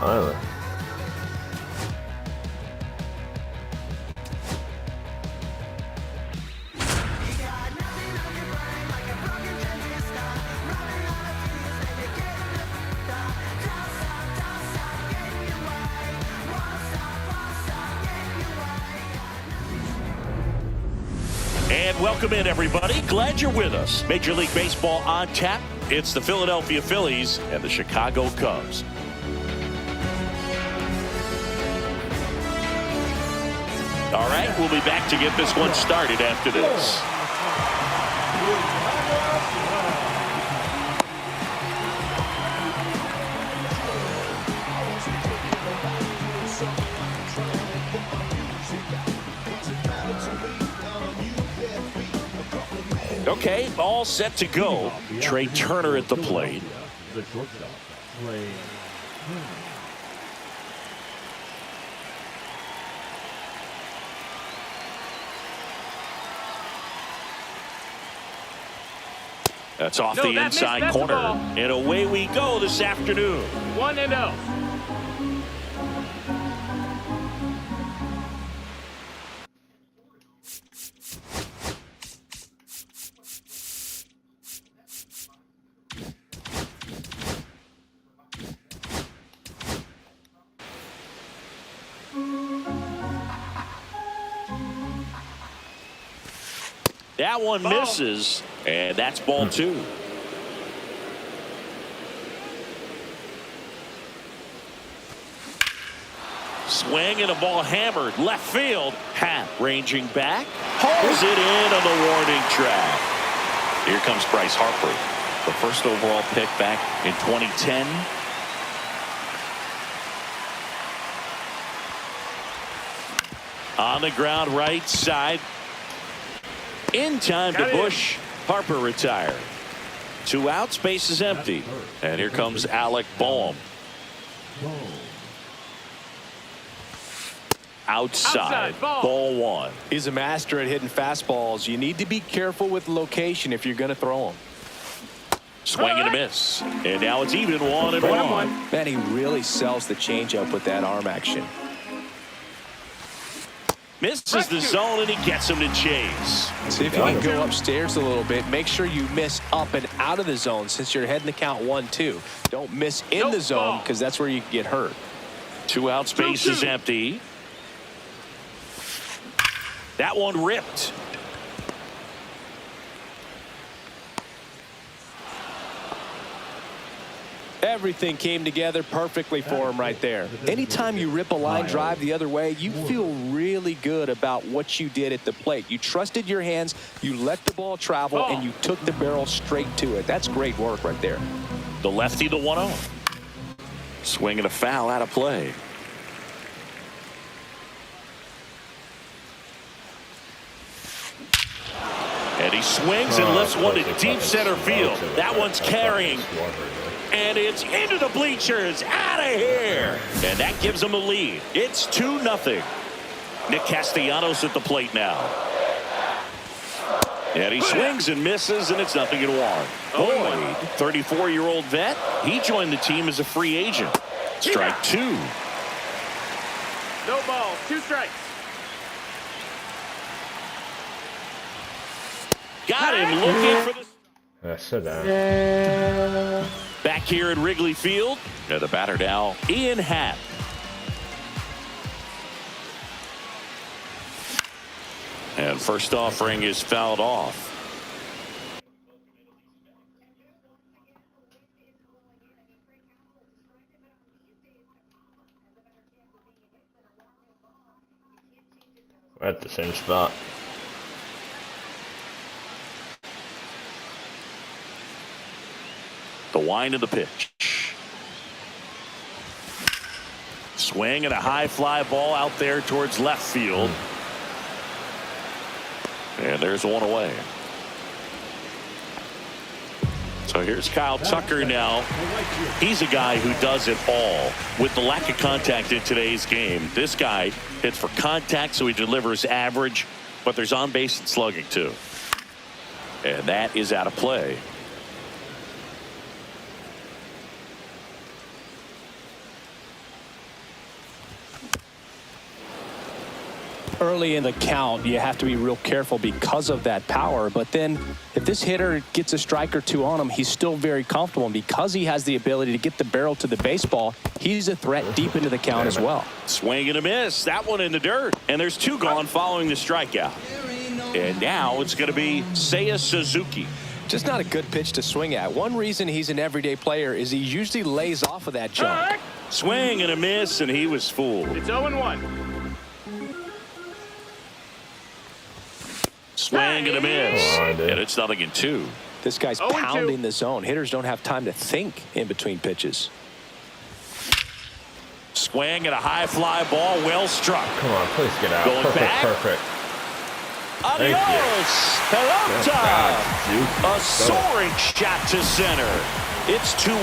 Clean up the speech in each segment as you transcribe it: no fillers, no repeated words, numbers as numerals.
either. And welcome in, everybody. Glad you're with us. Major League Baseball on tap. It's the Philadelphia Phillies and the Chicago Cubs. All right, we'll be back to get this one started after this. Okay, all set to go. Trey Turner at the plate. The shortstop, Trey Turner. That's off the inside corner. And away we go this afternoon. 1-0. That one misses, and that's ball two. Swing and a ball hammered left field. Happ ranging back, hauls it in on the warning track. Here comes Bryce Harper, the first overall pick back in 2010. On the ground, right side. In time to Bush. Harper retired. 2 outs, base is empty. And here comes Alec Boehm. Outside, ball one. He's a master at hitting fastballs. You need to be careful with location if you're going to throw them. Swing and a miss. And now it's even 1-1. Man, he really sells the changeup with that arm action. Misses the zone, and he gets him to chase. See if you can go upstairs a little bit. Make sure you miss up and out of the zone since you're heading to count 1-2. Don't miss in the zone because that's where you can get hurt. 2 outs, base is empty. That one ripped. Everything came together perfectly for him right there. Anytime you rip a line drive the other way, you feel really good about what you did at the plate. You trusted your hands, you let the ball travel, and you took the barrel straight to it. That's great work right there. The lefty, the 1-0. Swing and a foul out of play. And he swings and lifts one to deep center field. That one's carrying. And it's into the bleachers, out of here. And that gives them a lead. It's 2-0. Nick Castellanos at the plate now. And he swings and misses, and it's 0-1. Boyd, 34-year-old vet, he joined the team as a free agent. Strike 2. No ball, 2 strikes. Got him looking for the... Sit down. Back here at Wrigley Field, and the batter now, Ian Happ. And first offering is fouled off. We're at the same spot. The wind of the pitch. Swing and a high fly ball out there towards left field. And there's one away. So here's Kyle Tucker now. He's a guy who does it all. With the lack of contact in today's game, this guy hits for contact, so he delivers average, but there's on base and slugging too. And that is out of play. early in the count, you have to be real careful because of that power. But then if this hitter gets a strike or two on him, he's still very comfortable. And because he has the ability to get the barrel to the baseball, he's a threat deep into the count as well. Swing and a miss. That one in the dirt. And there's two gone following the strikeout. And now it's going to be Seiya Suzuki. Just not a good pitch to swing at. One reason he's an everyday player is he usually lays off of that jump. Swing and a miss, and he was fooled. It's 0-1. Swing and a miss. And it's 0-2. This guy's 0-2. pounding the zone. Hitters don't have time to think in between pitches. Swing and a high fly ball, well struck. Come on, please get out. Going Perfect, back. perfect. Adios, pelota. A soaring shot to center. It's 2-1.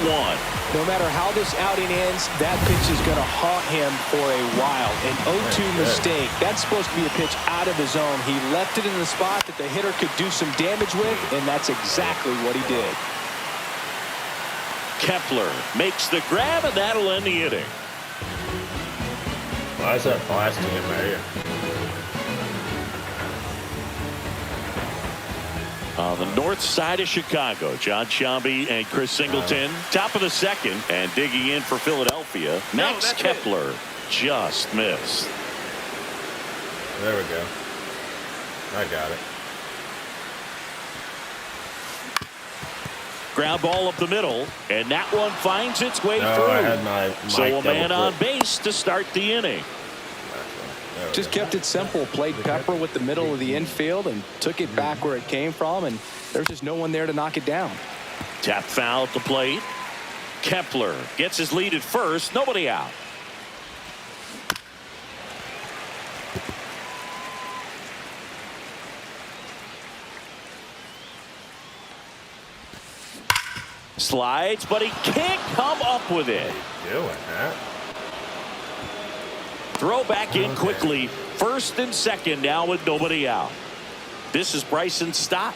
No matter how this outing ends, that pitch is going to haunt him for a while. An 0-2 mistake. That's supposed to be a pitch out of the zone. He left it in the spot that the hitter could do some damage with, and that's exactly what he did. Kepler makes the grab, and that'll end the inning. Why is that blasting him right here? On the north side of Chicago, John Sciambi and Chris Singleton, top of the second, and digging in for Philadelphia, Max Kepler just missed. There we go. I got it. Ground ball up the middle, and that one finds its way No, through. I had my So mic a man double on clicked. base to start the inning. Just kept it simple. Played Pepper with the middle of the infield and took it back where it came from, and there's just no one there to knock it down. Tap foul at the plate. Kepler gets his lead at first. Nobody out. Slides, but he can't come up with it. Doing that. Throw back in quickly. First and second now with nobody out. This is Bryson Stott.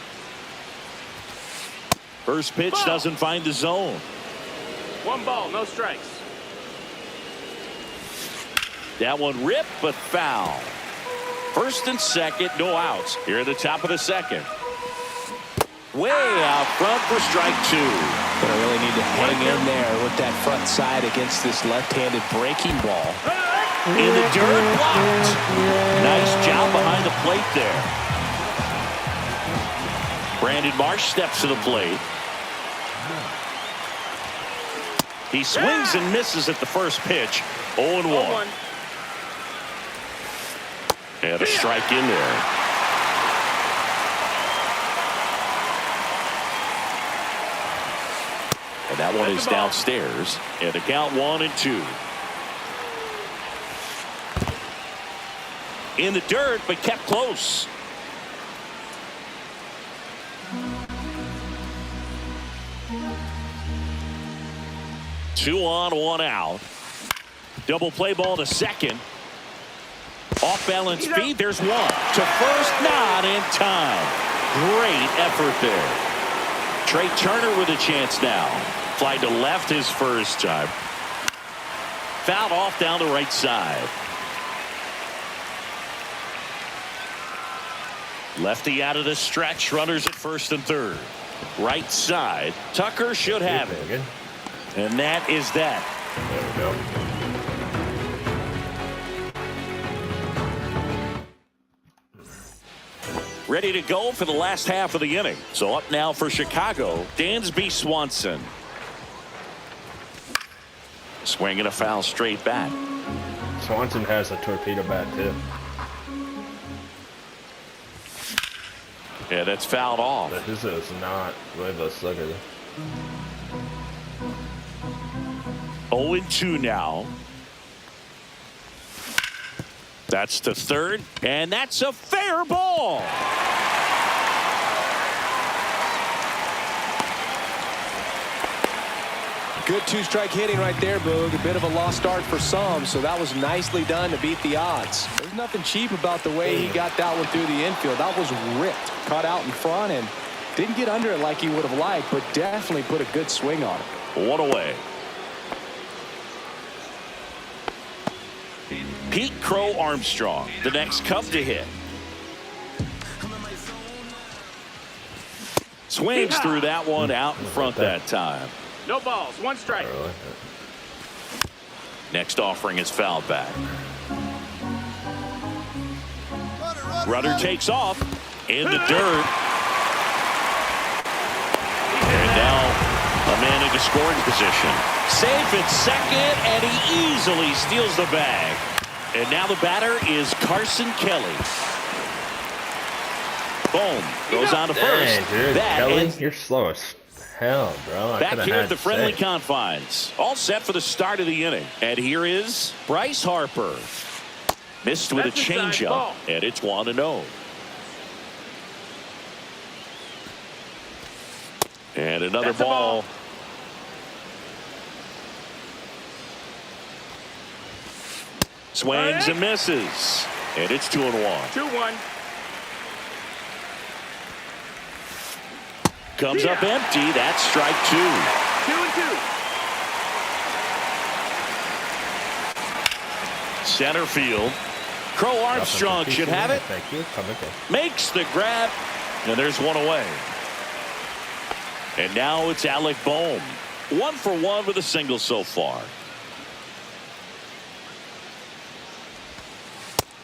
First pitch doesn't find the zone. 1 ball, no strikes. That one ripped, but foul. First and second, no outs. Here at the top of the second. Way out front for strike two. Gonna really need to hang in there with that front side against this left-handed breaking ball. In the dirt, blocked. Nice job behind the plate there. Brandon Marsh steps to the plate. He swings and misses at the first pitch. 0-1. And a strike in there. And that one is downstairs. And the count 1-2. In the dirt, but kept close. Two on, one out. Double play ball to second. Off balance feed. There's one. To first, not in time. Great effort there. Trey Turner with a chance now. Fly to left his first time. Fouled off down the right side. Lefty out of the stretch. Runners at first and third. Right side. Tucker should have it. And that is that. There we go. Ready to go for the last half of the inning. So up now for Chicago, Dansby Swanson. Swinging a foul straight back. Swanson has a torpedo bat too. Yeah, that's fouled off. But his is not. Let's look at it. 0-2 now. That's the third, and that's a fair ball. Good two-strike hitting right there, Boog. A bit of a lost start for some, so that was nicely done to beat the odds. There's nothing cheap about the way he got that one through the infield. That was ripped, caught out in front, and didn't get under it like he would have liked, but definitely put a good swing on it. One away. Pete Crow Armstrong, the next Cub to hit. Swings through that one out in front that time. No balls, 1 strike. Next offering is fouled back. Runner takes off in the dirt. And now a man into scoring position. Safe at second, and he easily steals the bag. And now the batter is Carson Kelly. Boom. Goes on to first. Dang, dude, Kelly, you're slow as hell, bro. Back here at the friendly confines. All set for the start of the inning. And here is Bryce Harper. Missed with a changeup, and it's 1-0. And another ball. Swings and misses. And it's 2-1. 2-1. Comes up empty. That's strike 2. 2-2. Center field. Crow Armstrong should have it. Thank you. Makes the grab. And there's one away. And now it's Alec Bohm. 1 for 1 with a single so far.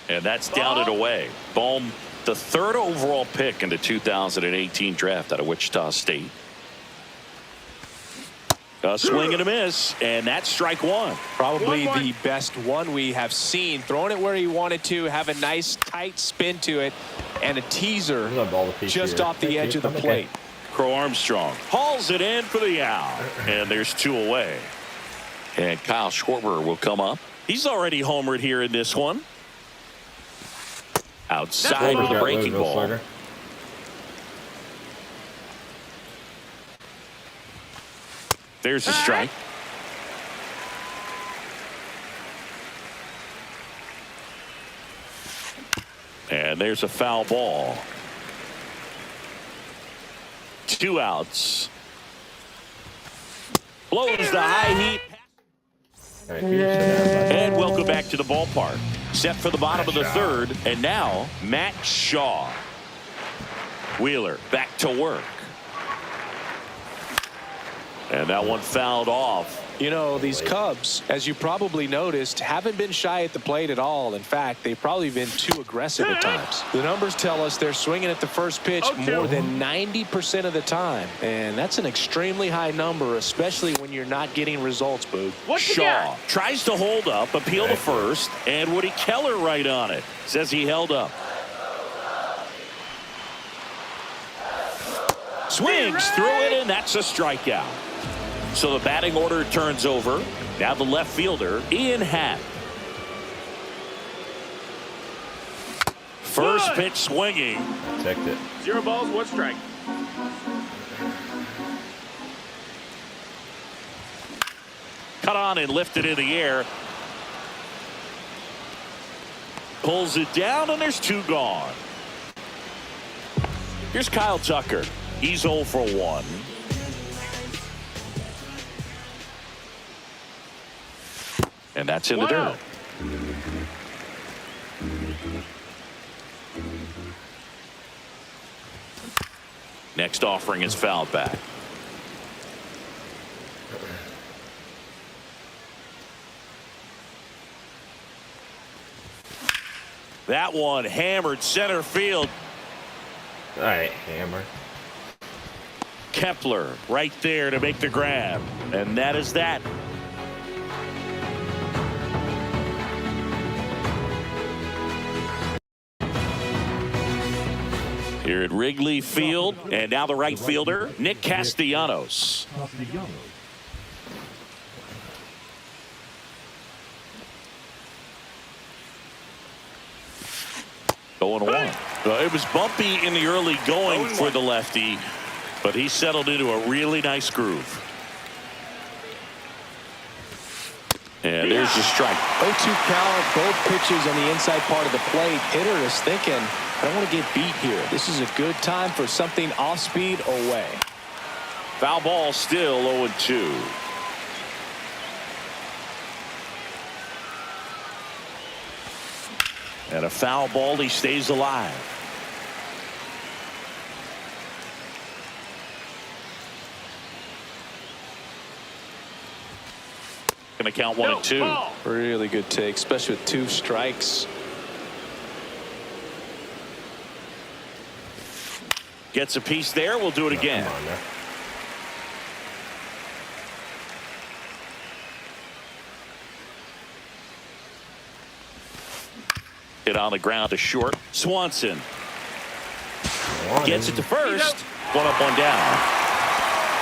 And that's down and away. Bohm, the 3rd overall pick in the 2018 draft out of Wichita State. A swing and a miss, and that's strike 1. Probably the best one we have seen. Throwing it where he wanted to, have a nice tight spin to it, and a teaser just off the edge of the plate. Crow Armstrong hauls it in for the out, and there's 2 away. And Kyle Schwarber will come up. He's already homered here in this one. Outside with the breaking ball. There's a strike. And there's a foul ball. 2 outs. Blows the high heat. And welcome back to the ballpark. Set for the bottom of the 3rd. And now Matt Shaw. Wheeler back to work. And that one fouled off. You know, these Cubs, as you probably noticed, haven't been shy at the plate at all. In fact, they've probably been too aggressive at times. The numbers tell us they're swinging at the first pitch more than 90% of the time. And that's an extremely high number, especially when you're not getting results, Boog. Shaw tries to hold up, appeal to first, and Woody Keller right on it. Says he held up. Swings through it, and that's a strikeout. So the batting order turns over. Now the left fielder, Ian Happ. First pitch swinging. Checked it. 0 balls, 1 strike. Cut on and lifted in the air. Pulls it down, and there's 2 gone. Here's Kyle Tucker. He's 0 for 1. And that's in the dirt. Next offering is fouled back. That one hammered center field. All right, hammer. Kepler right there to make the grab. And that is that. Here at Wrigley Field, and now the right fielder, Nick Castellanos. Going 1. It was bumpy in the early going for the lefty, but he settled into a really nice groove. And there's the strike. 0-2 count, both pitches on the inside part of the plate. Hitter is thinking, I don't want to get beat here. This is a good time for something off speed away. Foul ball, still 0-2. And a foul ball. He stays alive. Going to count 1-2. Ball. Really good take, especially with 2 strikes. Gets a piece there. We'll do it again. Come on now. Hit on the ground to short. Swanson gets it to first. One up, one down.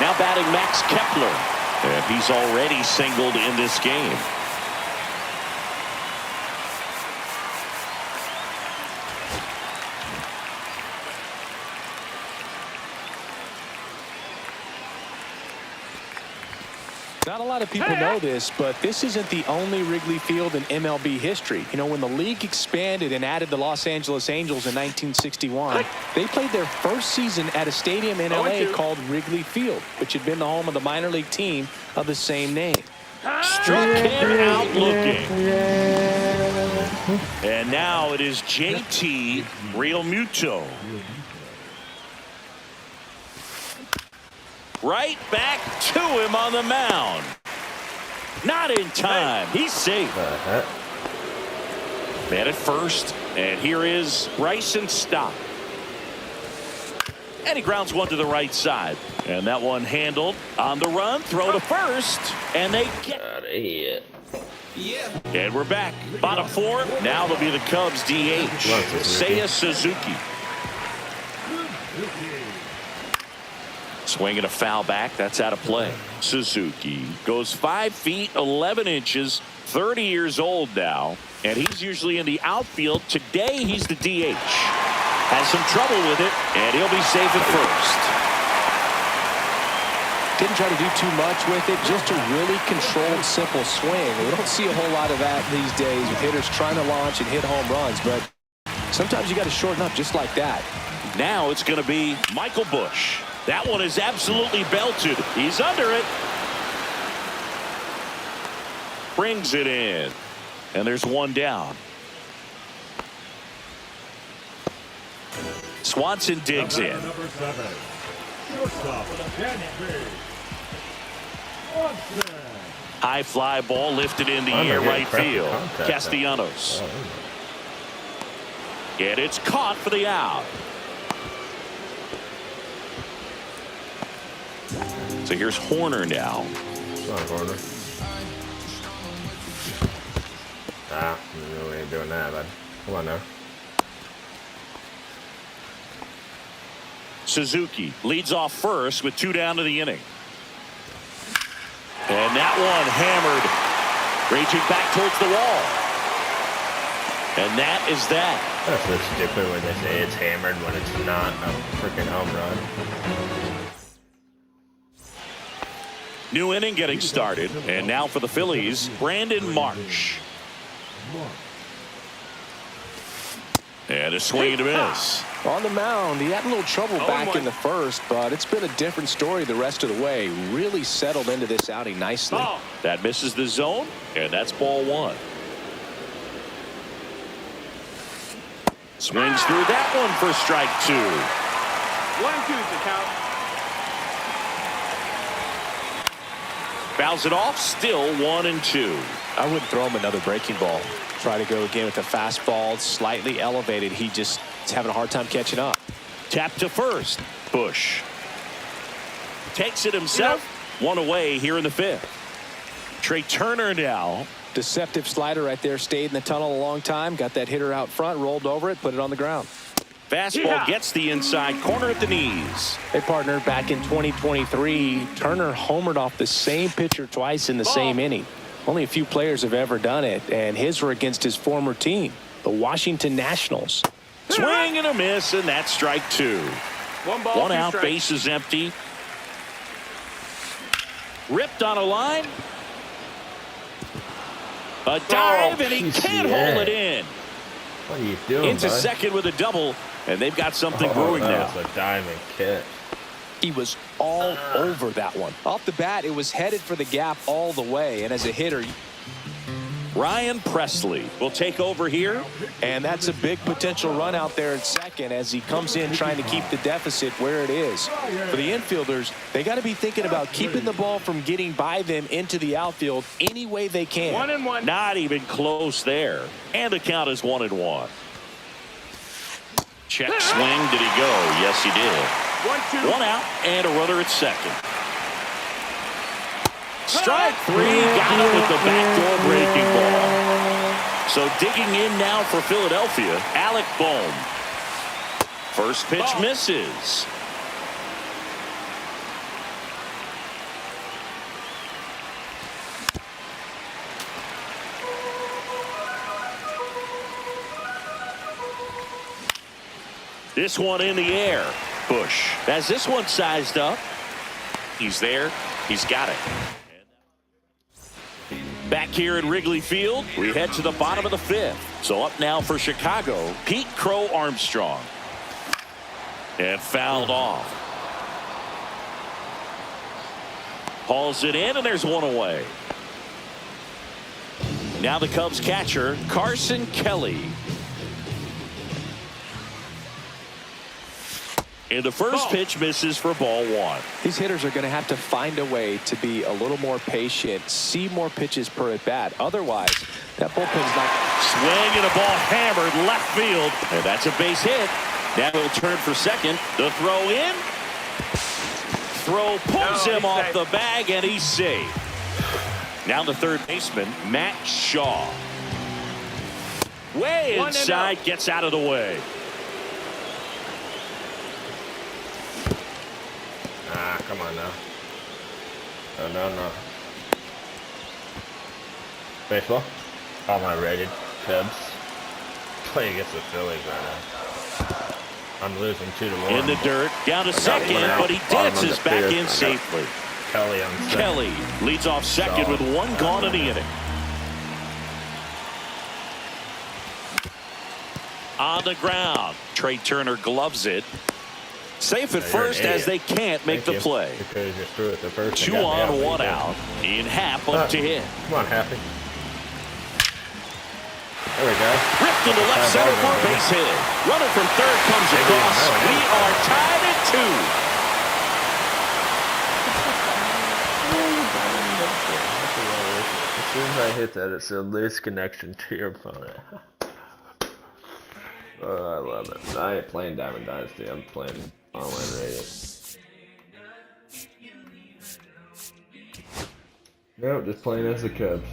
Now batting Max Kepler. And he's already singled in this game. Not a lot of people know this, but this isn't the only Wrigley Field in MLB history. You know, when the league expanded and added the Los Angeles Angels in 1961, they played their first season at a stadium in LA called Wrigley Field, which had been the home of the minor league team of the same name. Struck him out looking. And now it is JT Realmuto. Right back to him on the mound. Not in time. He's safe. Man at first. And here is Bryson Stott. And he grounds one to the right side. And that one handled on the run. Throw to first. And they get it. And we're back. Bottom 4. Now they'll be the Cubs DH. Seiya Suzuki. Swinging a foul back. That's out of play. Suzuki goes 5 feet 11 inches. 30 years old now. And he's usually in the outfield. Today he's the DH. Has some trouble with it. And he'll be safe at first. Didn't try to do too much with it. Just a really controlled, simple swing. We don't see a whole lot of that these days with hitters trying to launch and hit home runs. But sometimes you got to shorten up just like that. Now it's going to be Michael Busch. That one is absolutely belted. He's under it. Brings it in. And there's one down. Swanson digs in. Number 7. Shortstop, Swanson. High fly ball lifted in the air right field. Castellanos. And it's caught for the out. So here's Horner now. Come on, Horner. Ah, we ain't doing that, bud. Come on now. Suzuki leads off first with 2 down to the inning. And that one hammered. Raging back towards the wall. And that is that. That's so stupid when they say it's hammered when it's not a freaking home run. New inning getting started. And now for the Phillies, Brandon Marsh. And a swing and a miss. On the mound, he had a little trouble back in the first, but it's been a different story the rest of the way. Really settled into this outing nicely. That misses the zone, and that's ball 1. Swings through that one for strike 2. 1-2's the count. Fouls it off, still 1-2. I wouldn't throw him another breaking ball. Try to go again with the fastball, slightly elevated. He just is having a hard time catching up. Tap to first. Busch takes it himself. One away here in the 5th. Trey Turner now. Deceptive slider right there. Stayed in the tunnel a long time. Got that hitter out front. Rolled over it. Put it on the ground. Fastball gets the inside corner at the knees. Hey, partner, back in 2023, Turner homered off the same pitcher twice in the same inning. Only a few players have ever done it, and his were against his former team, the Washington Nationals. Swing and a miss, and that's strike 2. 1 ball, 1 2 out, strikes. base is empty. Ripped on a line. A dive, and he can't hold it in. What are you doing, Into bud? second with a double, and they've got something brewing now. That was a diamond catch. He was all over that one. Off the bat, it was headed for the gap all the way, and as a hitter, Ryan Presley will take over here. And that's a big potential run out there at second as he comes in trying to keep the deficit where it is. For the infielders, they got to be thinking about keeping the ball from getting by them into the outfield any way they can. 1-1. Not even close there. And the count is 1-1. Check swing. Did he go? Yes, he did. 1-2. One out and a runner at second. Strike three. Got him with the backdoor breaking ball. So digging in now for Philadelphia, Alec Bohm. First pitch misses. This one in the air. Bush has this one sized up. He's there. He's got it. Back here at Wrigley Field, we head to the bottom of the fifth. So up now for Chicago, Pete Crow Armstrong. And fouled off. Hauls it in, and there's one away. Now the Cubs catcher, Carson Kelly. And the first pitch misses for ball one. These hitters are going to have to find a way to be a little more patient, see more pitches per at bat. Otherwise, that bullpen's not. Swing and a ball hammered left field. And that's a base hit. Now he'll turn for second. The throw in. Throw pulls him off the bag, and he's safe. Now the third baseman, Matt Shaw. Way inside, gets out of the way. Ah, come on now. No. Baseball? All my rated Cubs. Play against the Phillies right now. I'm losing 2-1. In the dirt, down to second, but he dances back in safely. Kelly on second. Kelly leads off second with one gone in the inning. On the ground, Trey Turner gloves it. Safe at first as they can't make the play. Because you threw it the first. 2 on, 1 out. Ian Happ up to hit. Come on, Happy. There we go. Ripped into left center for a base hit. Runner from third comes across. We are tied at 2. As soon as I hit that, it said loose connection to your opponent. Oh, I love it. I ain't playing Diamond Dynasty. I'm playing online rated. Nope, just playing as the Cubs.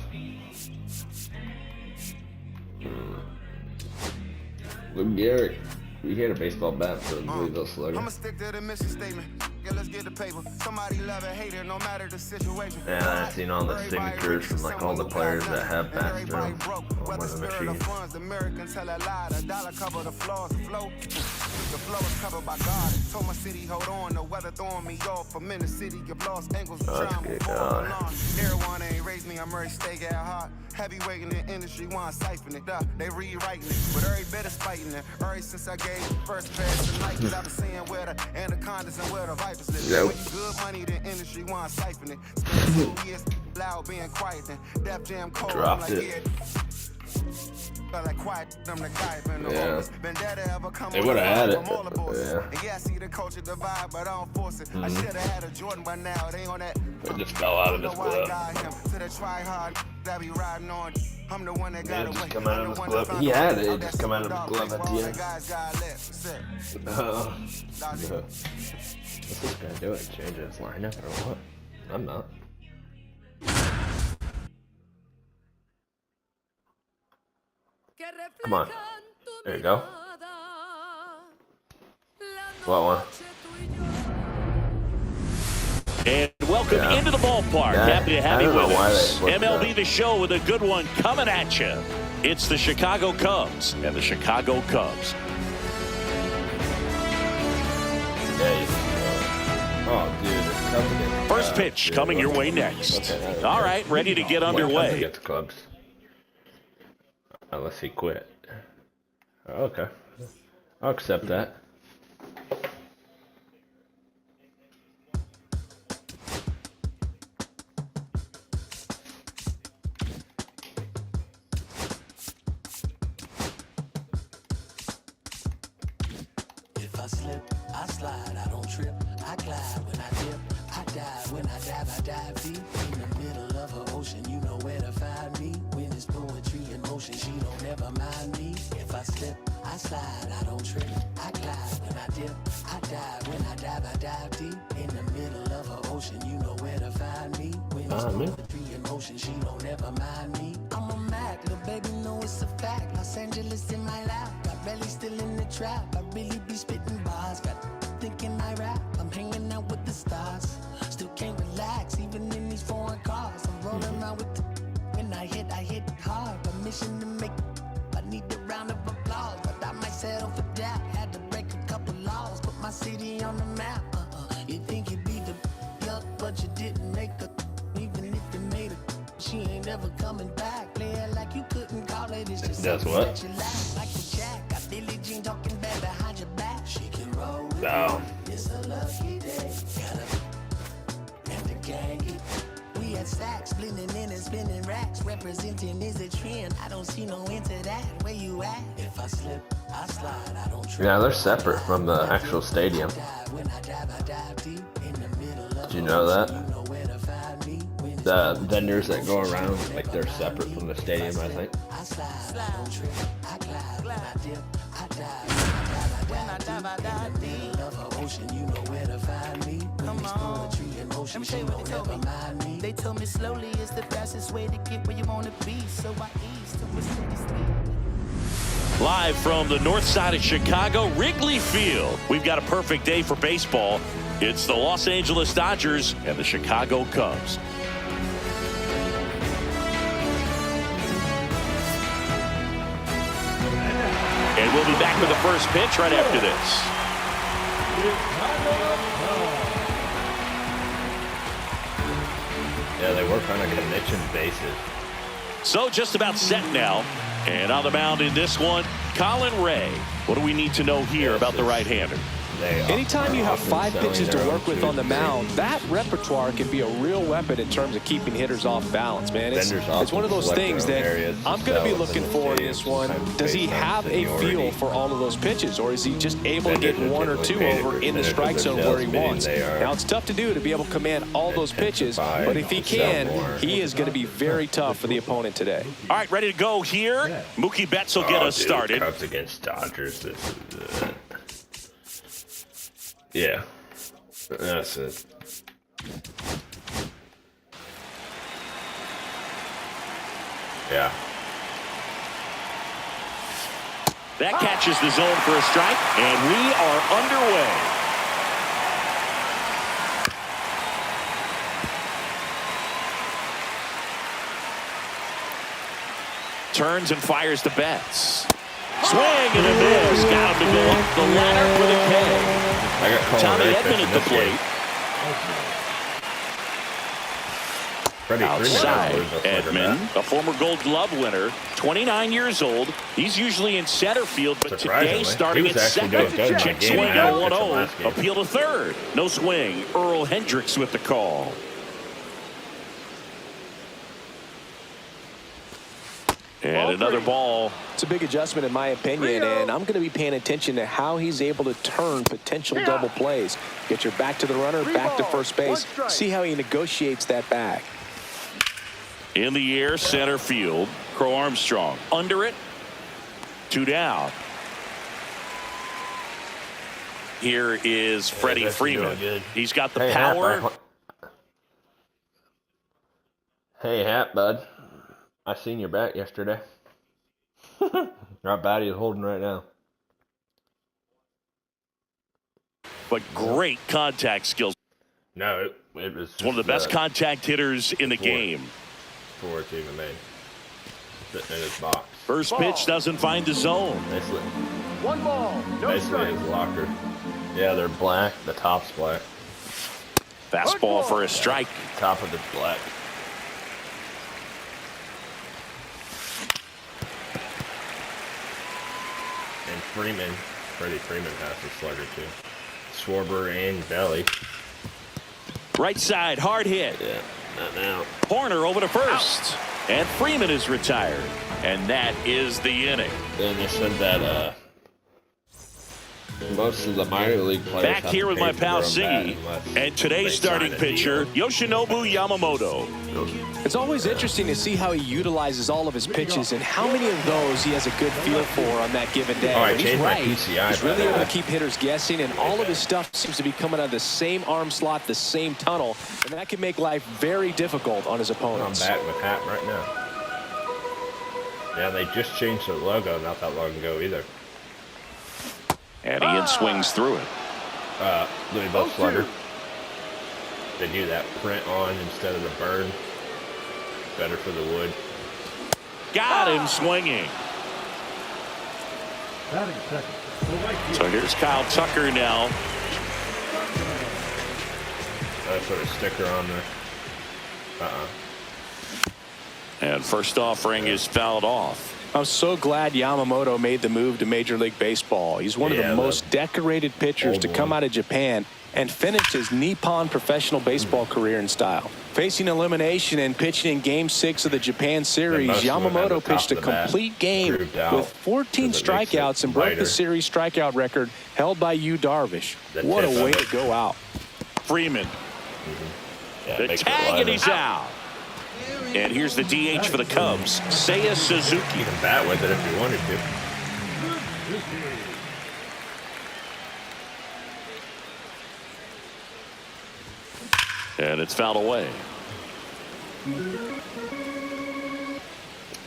Look, Garrett. We hit a baseball bat for the Louisville Slugger. I'ma stick to the mission statement. Yeah, let's get the paper. Somebody love it, hate it, no matter the situation. And I've seen all the signatures from like all the players that have bats through them on the machine. The Americans tell a lie. The dollar cover the flaws, the flow. The flow is covered by God. Told my city, hold on. The weather throwing me off. I'm in the city, get lost angles. That's good, God. Everyone ain't raised me. I'm ready to stay at heart. Heavyweight in the industry, want siphon it up. They rewriting it, but every bit is fighting it. Ever since I gave first pass tonight, cause I've been seeing where the anacondas and where the vipers live. Yep. When you good money, the industry want siphon it. Spend 2 years loud being quiet, then Def Jam cold. Dropped I'm like, it. Yeah. Like quiet, I'm the guy, been the Yeah. homeless. Vendetta ever come They would've had it. Yeah. Yeah. And yeah, I see the culture divide, but I don't force it. I should've had a Jordan by now. They on that. It just fell out of his glove. To the try hard, that be riding on. I'm the one that got It away. just come out of his glove. He had it. It just come out of his glove at the end. What's this guy doing? Changing his lineup or what? I'm not. Come on. There you go. What one? And welcome into the ballpark. Yeah, Happy to have I you don't with know why us. they put MLB that. The Show with a good one coming at you. It's the Chicago Cubs and the Chicago Cubs. Yeah, oh, dude. It's coming in. First pitch coming your way next. All right, ready to get underway. Get the Cubs. Unless he quit. Okay. I'll accept that. slip, I slide, I don't trip. I glide when I dip. I dive when I dive deep. In the middle of an ocean, you know where to find me. When it's poetry in motion, she don't ever mind me. If I slip, I slide, I don't trip. I glide when I dip. I dive when I dive deep. In the middle of an ocean, you know where to find me. When it's poetry in motion, she don't ever mind me. I'm a Mac, little baby, know it's a fact. Los Angeles in my lap, got belly still in the trap. I really be spitting bars, got thinking I rap. I'm hanging out with the stars, still can't relax, even in these foreign cars. I'm rolling around with the when I hit hard. Permission to make, I need a round of applause, but I might settle for that. Had to break a couple laws, put my city on the map. You think you'd be the up, but you didn't make a. Even if you made it, she ain't ever coming back. Play it like you couldn't call it. It's just That's something what? that you lack, like the Jack. Got Billie Jean talking bad behind your back. She can roll with No. me. It's a lucky day. Gotta and the gang. We had sacks, blending in and spinning racks. Representing is a trend. I don't see no end to that. Where you at? If I slip, I slide. I don't trip. Yeah, they're separate from the actual stadium. Did you know that? The vendors that go around, like, they're separate from the stadium, I think. I slide, I don't trip. I glide when I dip. I dive when I dive deep. In the middle of an ocean, you know where to find me. Come on. Let me tell you what they told me. They told me slowly is the fastest way to get where you want to be. So I ease to a steady speed. Live from the north side of Chicago, Wrigley Field. We've got a perfect day for baseball. It's the Los Angeles Dodgers and the Chicago Cubs. And we'll be back with the first pitch right after this. Yeah, they work on like a niche and bases. So just about set now. And on the mound in this one, Colin Ray. What do we need to know here about the right-hander? Anytime you have 5 pitches to work with on the mound, that repertoire can be a real weapon in terms of keeping hitters off balance, man. It's one of those things that I'm going to be looking for in this one. Does he have a feel for all of those pitches, or is he just able to get 1 or 2 over in the strike zone where he wants? Now, it's tough to do to be able to command all those pitches, but if he can, he is going to be very tough for the opponent today. All right, ready to go here. Mookie Betts will get us started. Cubs against Dodgers. This is yeah, that's it. Yeah. That catches the zone for a strike, and we are underway. Turns and fires to Betts. Swing and a miss. Got him to go up the ladder for the K. Tommy Edman at the plate. Outside, Edman, a former Gold Glove winner, 29 years old. He's usually in center field, but today starting at second. Check swing at 1-0. Appeal to third. No swing. Earl Hendricks with the call. And another ball. It's a big adjustment in my opinion, and I'm going to be paying attention to how he's able to turn potential double plays. Get your back to the runner, back to first base. See how he negotiates that back. In the air, center field. Crow Armstrong under it. 2 down. Here is Freddie Freeman. He's got the power. Hey, Hap, bud. I seen your bat yesterday. How bad he's holding right now. But great contact skills. No, it was one of the best contact hitters in the game. Before it's even made. Sitting in his box. First pitch doesn't find the zone. Basically, 1 ball, no basically strike. his locker. Yeah, they're black. The top's black. Fastball for a strike. Top of it's black. And Freddie Freeman has the slugger too. Schwarber and Belly. Right side, hard hit. Yeah, not now. Horner over to first. And Freeman is retired. And that is the inning. And they said that Most of the minor league players Back have here to with pay my for pal their own bat C, unless and they today's sign starting a pitcher, deal. Yoshinobu Yamamoto. It's always interesting to see how he utilizes all of his pitches and how many of those he has a good feel for on that given day. Oh, I He's changed my right. PCI, He's by really the able way. to keep hitters guessing, and all of his stuff seems to be coming out of the same arm slot, the same tunnel, and that can make life very difficult on his I'm opponents. batting with Hat right now. Yeah, they just changed the logo not that long ago either. And he swings through it. Louisville Slugger. They do that print on instead of the burn. Better for the wood. Got him swinging. Batting second. The right field. So here's Kyle Tucker now. I put a sticker on there. And first offering is fouled off. I'm so glad Yamamoto made the move to Major League Baseball. He's one of the most decorated pitchers to come out of Japan and finished his Nippon professional baseball career in style. Facing elimination and pitching in Game 6 of the Japan Series, most of them at Yamamoto the top pitched a of the bat, complete game grooved out, with 14 because it makes strikeouts it and broke lighter. the series strikeout record held by Yu Darvish. The What a tip of way it. to go out. Freeman. Yeah, The makes it tag, and lighter. he's out. And here's the DH for the Cubs, Seiya Suzuki. You can bat with it if you wanted to. And it's fouled away.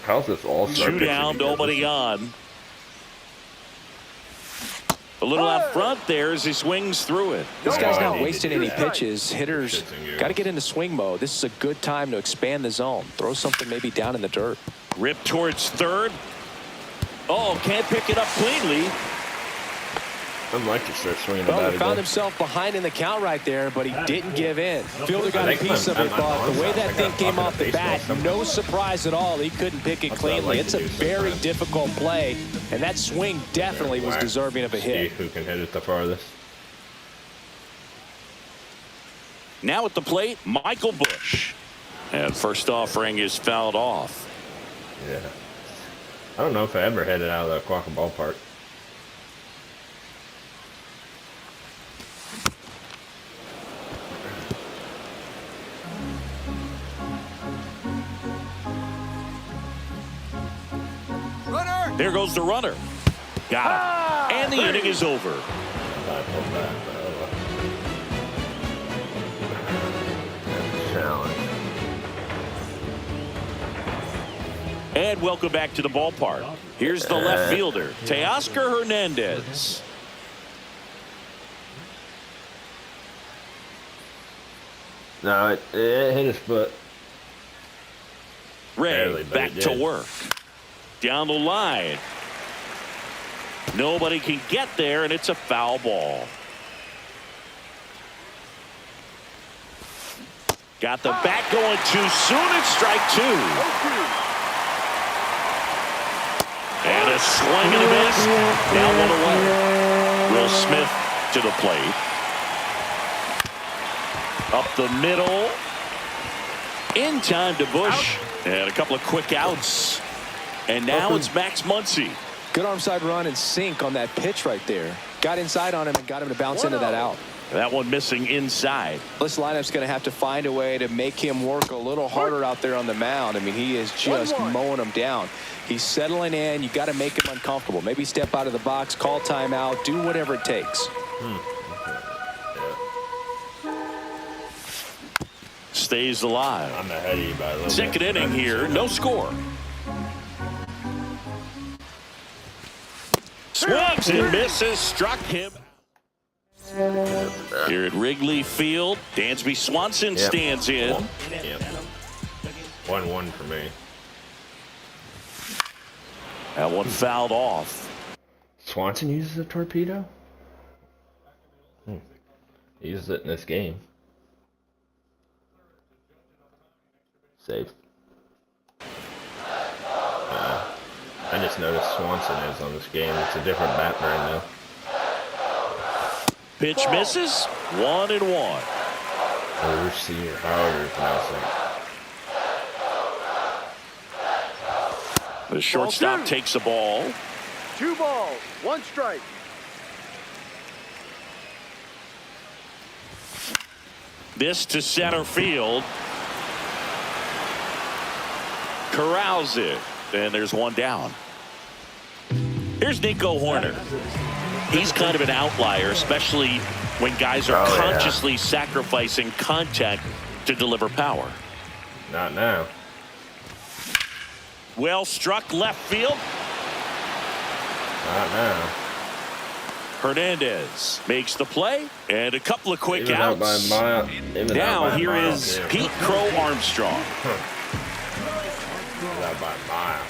How's this all-star Two down, nobody on. A little out front there as he swings through it. This guy's I not need to wasting do any that. pitches. Hitters Shits and giggles. got to get into swing mode. This is a good time to expand the zone. Throw something maybe down in the dirt. Rip towards third. Oh, can't pick it up cleanly. I'd like to start swinging the Well, bat he found again. himself behind in the count right there, but he didn't give in. Fielder got I a think piece of I'm- it, I'm but on the way side. that I thing got came off off the the baseball bat, somewhere. no surprise at all. He couldn't pick it That's what I cleanly. like It's to a do very sometimes. difficult play, and that swing definitely was Whack. deserving of a See hit. who can hit it the farthest. Now at the plate, Michael Bush. And first offering is fouled off. Yeah. I don't know if I ever hit it out of the Quokka ballpark. Runner! There goes the runner. Got him. And the inning is over. I pulled that, but oh well. Challenge. And welcome back to the ballpark. Here's the left fielder, Teoscar Hernandez. No, it hit his foot. Ray Barely, but back it to did. work. Down the line. Nobody can get there, and it's a foul ball. Got the bat going too soon. It's strike two. And a swing and a miss. Now one away. Will Smith to the plate. Up the middle. In time to Bush. And a couple of quick outs. And now it's Max Muncy. Good arm side run and sink on that pitch right there. Got inside on him and got him to bounce into that out. That one missing inside. This lineup's going to have to find a way to make him work a little harder out there on the mound. I mean, he is just mowing them down. He's settling in. You got to make him uncomfortable. Maybe step out of the box, call timeout, do whatever it takes. Stays alive. I'm ahead of you by a little Second bit. inning here, no score. Swings and misses, struck him. Here at Wrigley Field, Dansby Swanson Yep. stands in. Yep. 1-1 for me. That one fouled off. Swanson uses a torpedo? He uses it in this game. Safe. I just noticed Swanson is on this game. It's a different bat brand now. Pitch misses, 1-1. Overseer, however you pronounce it. The shortstop takes the ball. 2 balls, 1 strike. This to center field. Corrals it. And there's one down. Here's Nico Horner. He's kind of an outlier, especially when guys are consciously sacrificing contact to deliver power. Not now. Well struck left field. Not now. Hernandez makes the play, and a couple of quick Even out by a outs. mile. Even Now out by a here mile, is too. Pete Crow Armstrong. Even out by a mile.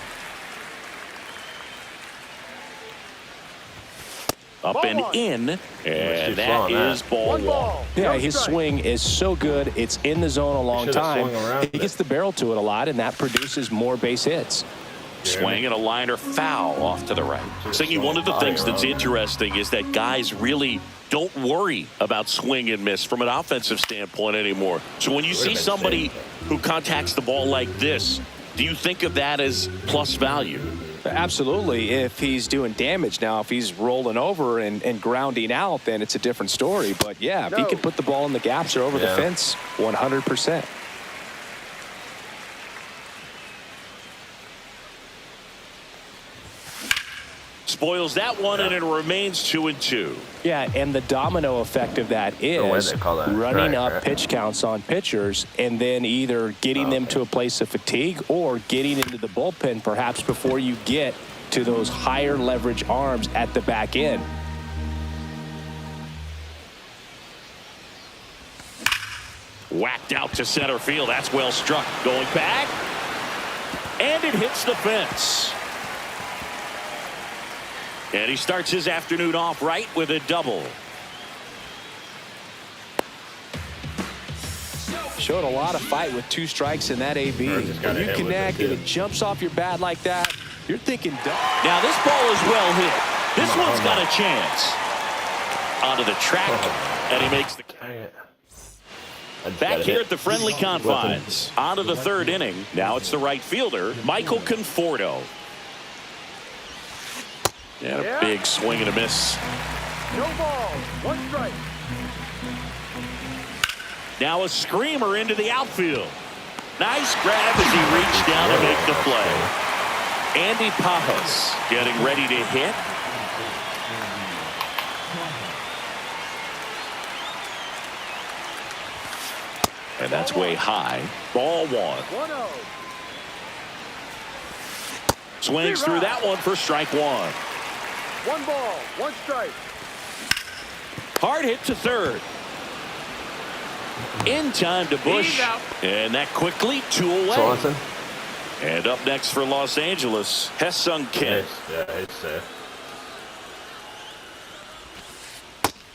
Up and in, and that is ball one. Yeah, his swing is so good. It's in the zone a long should've time. swung around He gets the barrel to it a lot, and that produces more base hits. Swing and a liner foul off to the right. Singy, one of the things that's interesting is that guys really don't worry about swing and miss from an offensive standpoint anymore. So when you see somebody who contacts the ball like this, do you think of that as plus value? Absolutely, if he's doing damage. Now, if he's rolling over and grounding out, then it's a different story. But, yeah, if he can put the ball in the gaps or over the fence, 100%. Spoils that one, and it remains 2-2. Yeah, and the domino effect of that is they call that running strike, up right? pitch counts on pitchers and then either getting them to a place of fatigue or getting into the bullpen perhaps before you get to those higher leverage arms at the back end. Whacked out to center field. That's well struck. Going back, and it hits the fence. And he starts his afternoon off right with a double. Showed a lot of fight with 2 strikes in that AB. Or just When got you hit with connect it, and too. it jumps off your bat like that, you're thinking done. Now this ball is well hit. This one's got a chance. Onto the track, and he makes the Dang it. back here at the friendly confines. Onto the 3rd inning. Now it's the right fielder, Michael Conforto. And a big swing and a miss. No ball. 1 strike. Now a screamer into the outfield. Nice grab as he reached down to make the play. Andy Pajas getting ready to hit. And that's way high. Ball 1. 1-0. Swings through that one for strike 1. 1 ball. 1 strike. Hard hit to 3rd. In time to Bush. He's out. And that quickly 2 away. Swanson. And up next for Los Angeles, Hesung Kim. Yeah, it's safe.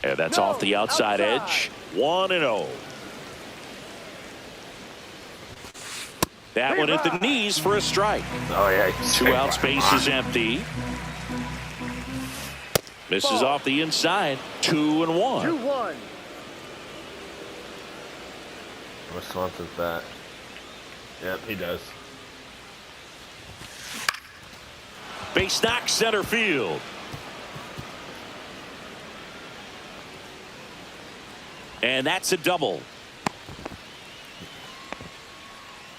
And that's off the outside edge. 1-0. That one at the knees for a strike. Oh, yeah. 2 outs, base is empty. Misses off the inside. 2-1. 2-1. What's Swanson's bat? Yep, he does. Base knock center field. And that's a double.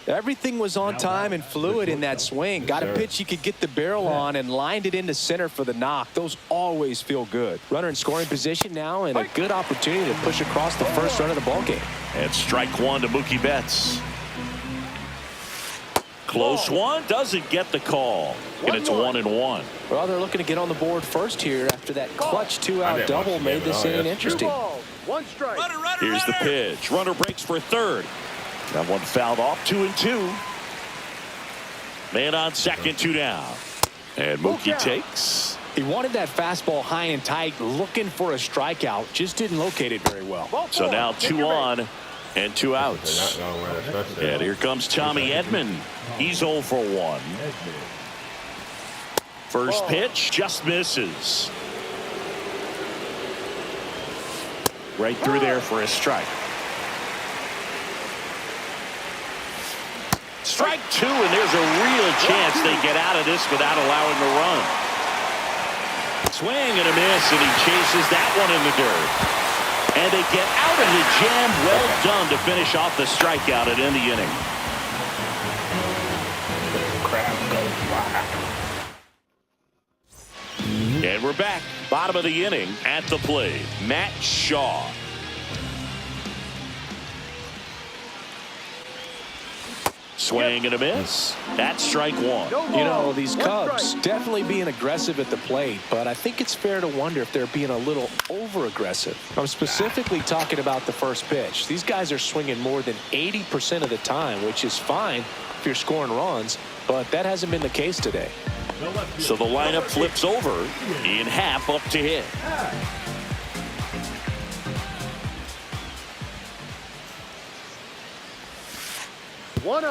Everything was on time and fluid in that swing. Got a pitch you could get the barrel on and lined it into center for the knock. Those always feel good. Runner in scoring position now and a good opportunity to push across the first run of the ballgame. And strike 1 to Mookie Betts. Close one, doesn't get the call. And it's 1-1. Well, they're looking to get on the board first here after that clutch 2-out double made this inning interesting. 2 balls. 1 strike. Here's the pitch. Runner breaks for 3rd. That one fouled off. 2-2. Man on second, 2 down. And Mookie takes. He wanted that fastball high and tight, looking for a strikeout. Just didn't locate it very well. So now 2 on and 2 They're outs. not going where they're supposed to. And here comes Tommy Edman. He's 0 for 1. First pitch just misses. Right through there for a strike. Strike 2, and there's a real chance they get out of this without allowing a run. Swing and a miss, and he chases that one in the dirt. And they get out of the jam. Well done to finish off the strikeout and end the inning. Crowd goes wild. And we're back. Bottom of the inning at the plate. Matt Shaw. Swing and a miss. That's strike one. You know, these Cubs definitely being aggressive at the plate, but I think it's fair to wonder if they're being a little over-aggressive. I'm specifically talking about the first pitch. These guys are swinging more than 80% of the time, which is fine if you're scoring runs, but that hasn't been the case today. So the lineup flips over. In half up to hit. 1-0.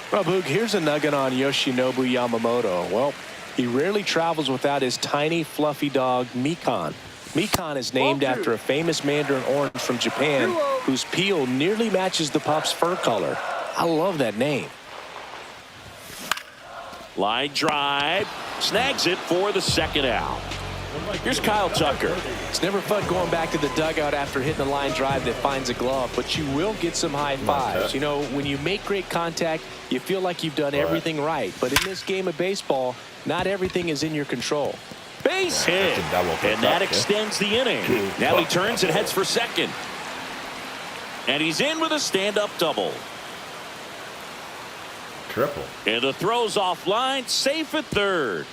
Well, Boog, here's a nugget on Yoshinobu Yamamoto. Well, he rarely travels without his tiny, fluffy dog, Mikan. Mikan is named after a famous mandarin orange from Japan whose peel nearly matches the pup's fur color. I love that name. Line drive. Snags it for the second out. Here's Kyle Tucker. It's never fun going back to the dugout after hitting a line drive that finds a glove, but you will get some high fives. You know, when you make great contact, you feel like you've done everything right. But in this game of baseball, not everything is in your control. Base hit. And that extends the inning. Now he turns and heads for second. And he's in with a stand-up double. Triple. And the throw's offline, safe at third.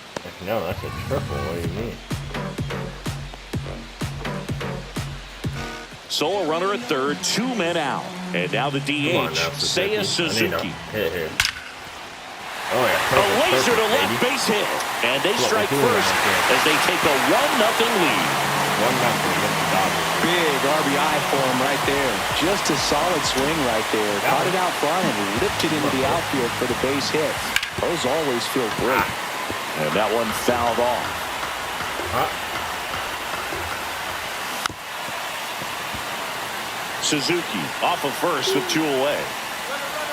No, that's a triple. What do you mean? So a runner at third, 2 men out. And now the DH, Seiya Suzuki. Hit here. Oh, yeah. A laser to left base hit. And they strike first as they take a 1-0 lead. 1-0. Big RBI for him right there. Just a solid swing right there. Caught it out front and lifted into the outfield for the base hit. Those always feel great. And that one fouled off. Suzuki off of first with 2 away.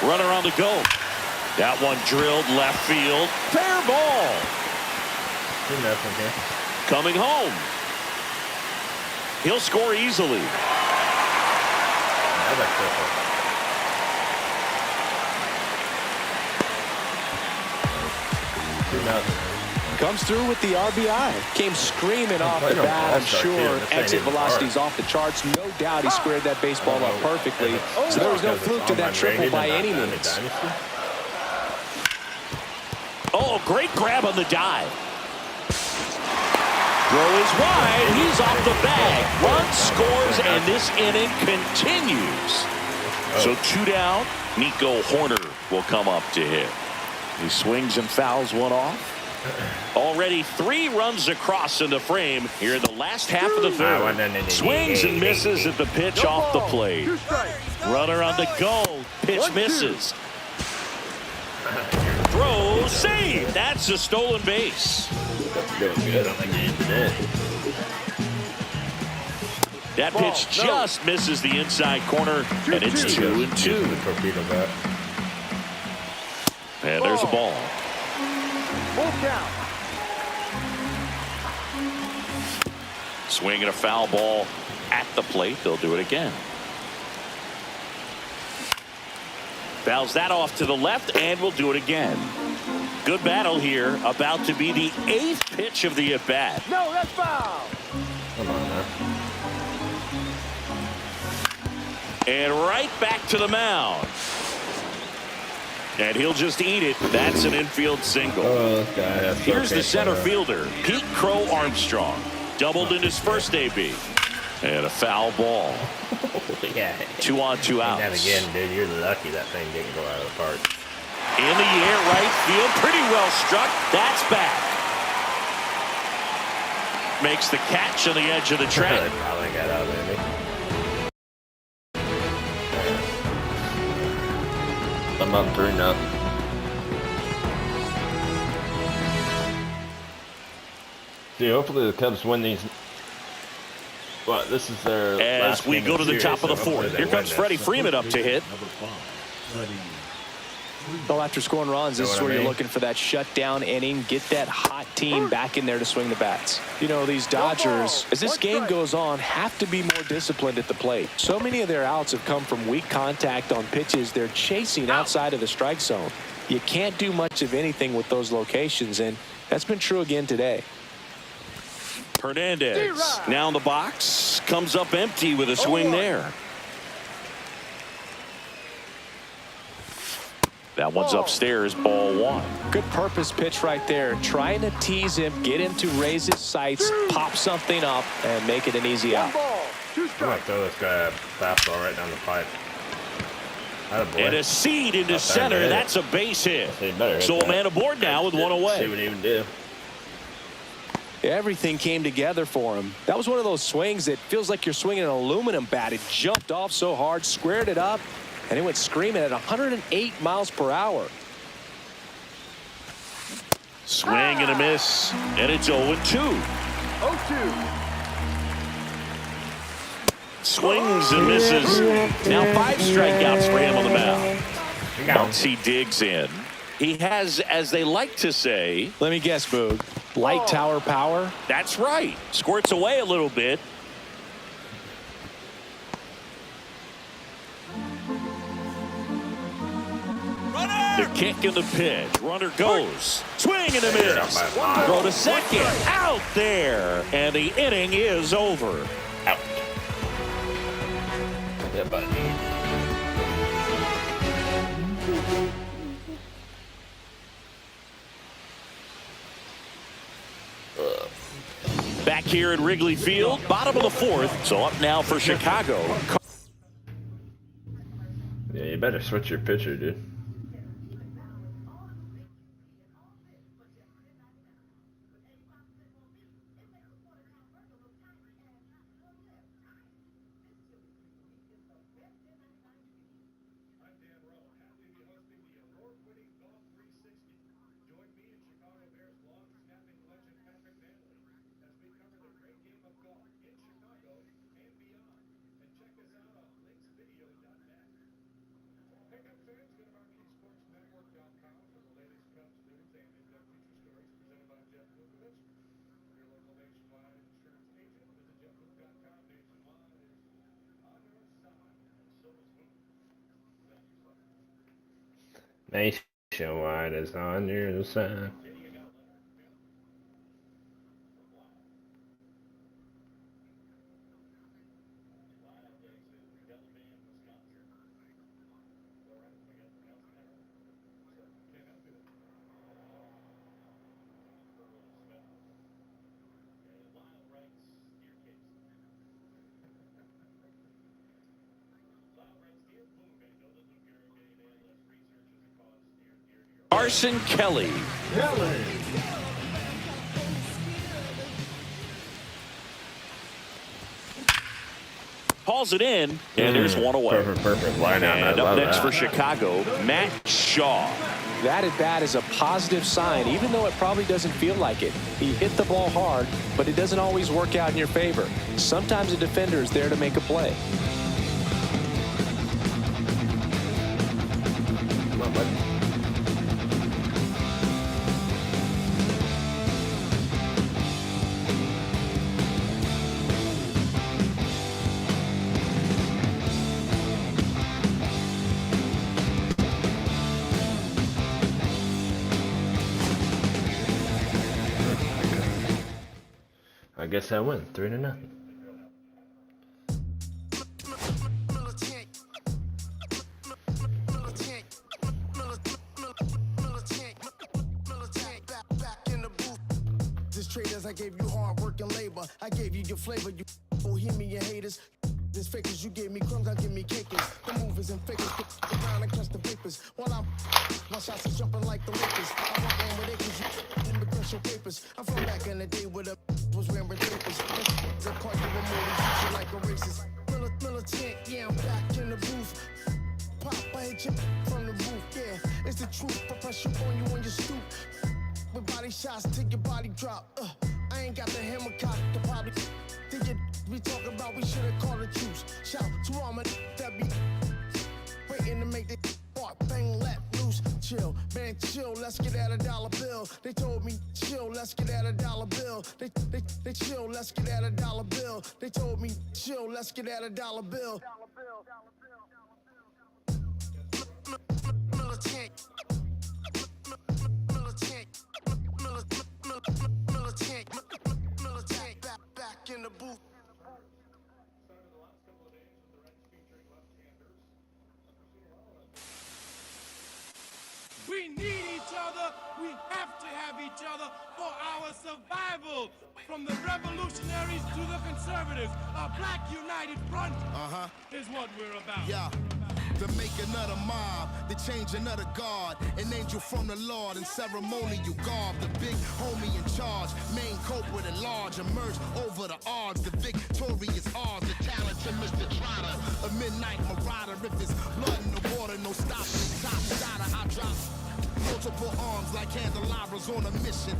Runner on the go. That one drilled left field. Fair ball. Coming home. He'll score easily. Another triple. Comes through with the RBI. Came screaming off the bat. I'm sure exit velocity's off the charts. No doubt he squared that baseball up perfectly. So there was no fluke to that triple by any means. Oh, great grab on the dive. Throw is wide. He's off the bag. Run scores, and this inning continues. So 2 down. Nico Horner will come up to hit. He swings and fouls one off. Already 3 runs across in the frame here in the last half of the third. Swings and misses at the pitch off the plate. Runner on the go. Pitch misses. Throw, save. That's a stolen base. That pitch just misses the inside corner, and it's 2-2. And there's a ball. Full count. Swing and a foul ball at the plate. They'll do it again. Fouls that off to the left, and we'll do it again. Good battle here. About to be the 8th pitch of the at-bat. No, that's foul. Come on, man. And right back to the mound. And he'll just eat it. That's an infield single. Oh, this guy has Here's the center fielder, Pete Crow Armstrong. Doubled in his first AB. And a foul ball. Yeah. 2 on 2 outs. And again, dude, you're lucky that thing didn't go out of the park. In the air, right field. Pretty well struck. That's back. Makes the catch on the edge of the track. Probably got out of there. I'm up 3-0. See, hopefully the Cubs win these. Well, this is their As last we game go to the series, top of the so hopefully 4th. they Here win comes this. Freddie Freeman up to hit. Well, after scoring runs, this is where you're looking for that shutdown inning. Get that hot team back in there to swing the bats. You know, these Dodgers, as this game goes on, have to be more disciplined at the plate. So many of their outs have come from weak contact on pitches they're chasing outside of the strike zone. You can't do much of anything with those locations, and that's been true again today. Hernandez now in the box, comes up empty with a swing there. That one's upstairs, ball one. Good purpose pitch right there. Trying to tease him, get him to raise his sights, pop something up, and make it an easy out. I'm gonna throw this guy a fastball right down the pipe. And a seed into center. That's a base hit. So a man aboard now with one away. See what he would do. Everything came together for him. That was one of those swings that feels like you're swinging an aluminum bat. It jumped off so hard, squared it up, and it went screaming at 108 miles per hour. Swing and a miss, and it's 0-2. 0-2. Swings and misses. Now 5 strikeouts for him on the mound. Once he digs in, he has, as they like to say, let me guess, Boog, light tower power. That's right. Squirts away a little bit. The kick and the pitch. Runner goes. Swing and a miss. Throw to second. Out there. And the inning is over. Out. Yeah, buddy. Back here at Wrigley Field, bottom of the 4th. So up now for Chicago. Yeah, you better switch your pitcher, dude. Nationwide is on your side. Carson Kelly. Calls it in, and there's one away. Perfect line out. And up next for Chicago, Matt Shaw. That at bat is a positive sign, even though it probably doesn't feel like it. He hit the ball hard, but it doesn't always work out in your favor. Sometimes a defender is there to make a play. Come on, buddy. I guess I win 3-0. This traders, I gave you hard work and labor. I gave you your flavor. You bohemian haters. This fakers, you gave me crumbs, I give me cakers. The movers and fakers, get around and clutch the papers. While my shots are jumping like the Lakers. I walk on with acres, you immigration papers. I'm from back in the day where the was wearing papers. The caught you with more than you like a racist. Militant, yeah, I'm back in the booth. Pop, I hit you from the roof, yeah. It's the truth, I press you on you on your stoop. With body shots till your body drop. I ain't got the hammer cock to probably think it we talk about, we should've called a truce. Shout to all my that be waiting to make the spark bang let loose. chill, man, chill, let's get at $1 bill. They told me, chill, let's get at $1 bill. They chill, let's get at $1 bill. They told me, chill, let's get at $1 bill. Militant, back in the booth. We need each other. We have to have each other for our survival. From the revolutionaries to the conservatives, a black united front is what we're about. Yeah. To make another mob, to change another guard, an angel from the Lord in ceremonial garb, the big homie in charge, main culprit at large, emerge over the odds, the victorious ours, the talented Mr. Trotter, a midnight marauder, if it's blood in the water, no stopping, top shotter, I drop multiple arms like candelabras on a mission.